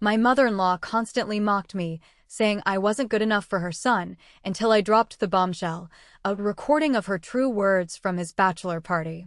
My mother-in-law constantly mocked me, saying I wasn't good enough for her son, until I dropped the bombshell, a recording of her true words from his bachelor party.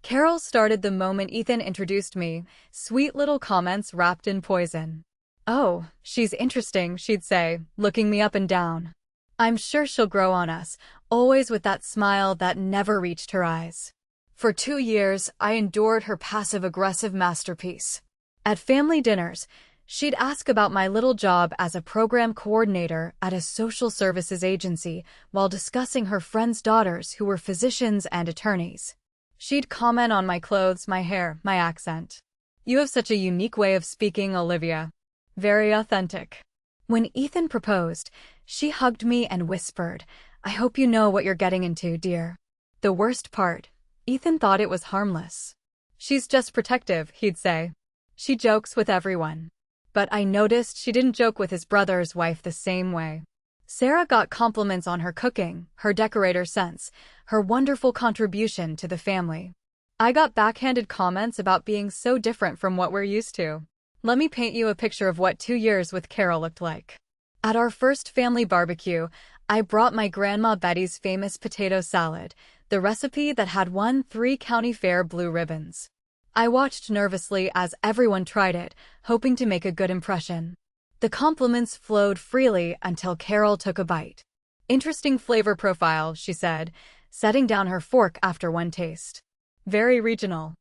Carol started the moment Ethan introduced me, sweet little comments wrapped in poison. "Oh, she's interesting," she'd say, looking me up and down. "I'm sure she'll grow on us," always with that smile that never reached her eyes. For 2 years, I endured her passive-aggressive masterpiece. At family dinners, she'd ask about my little job as a program coordinator at a social services agency while discussing her friends' daughters who were physicians and attorneys. She'd comment on my clothes, my hair, my accent. "You have such a unique way of speaking, Olivia. Very authentic." When Ethan proposed, she hugged me and whispered, "I hope you know what you're getting into, dear." The worst part, Ethan thought it was harmless. "She's just protective," he'd say. "She jokes with everyone." But I noticed she didn't joke with his brother's wife the same way. Sarah got compliments on her cooking, her decorator sense, her wonderful contribution to the family. I got backhanded comments about being so different from what we're used to. Let me paint you a picture of what 2 years with Carol looked like. At our first family barbecue, I brought my Grandma Betty's famous potato salad, the recipe that had won 3 county fair blue ribbons. I watched nervously as everyone tried it, hoping to make a good impression. The compliments flowed freely until Carol took a bite. "Interesting flavor profile," she said, setting down her fork after one taste. "Very regional.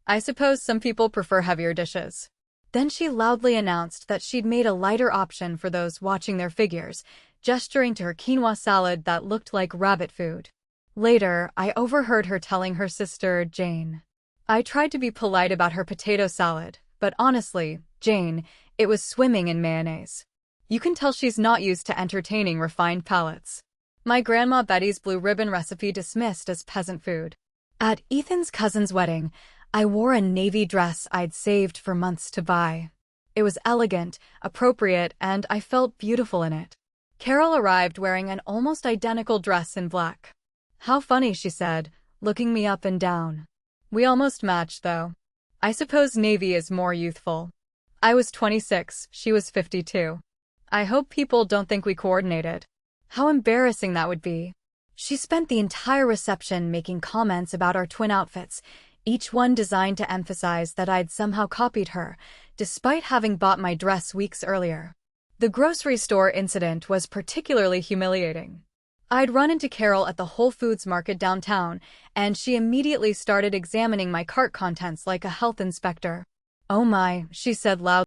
I suppose some people prefer heavier dishes." Then she loudly announced that she'd made a lighter option for those watching their figures, gesturing to her quinoa salad that looked like rabbit food. Later, I overheard her telling her sister, Jane. I tried to be polite about her potato salad, but honestly, Jane, it was swimming in mayonnaise. You can tell she's not used to entertaining refined palates. My Grandma Betty's blue ribbon recipe dismissed as peasant food. At Ethan's cousin's wedding, I wore a navy dress I'd saved for months to buy. It was elegant, appropriate, and I felt beautiful in it. Carol arrived wearing an almost identical dress in black. "How funny," she said, looking me up and down. "We almost matched, though. I suppose navy is more youthful." I was 26, she was 52. I hope people don't think we coordinated. How embarrassing that would be. She spent the entire reception making comments about our twin outfits, each one designed to emphasize that I'd somehow copied her, despite having bought my dress weeks earlier. The grocery store incident was particularly humiliating. I'd run into Carol at the Whole Foods market downtown, and she immediately started examining my cart contents like a health inspector. "Oh my," she said loudly.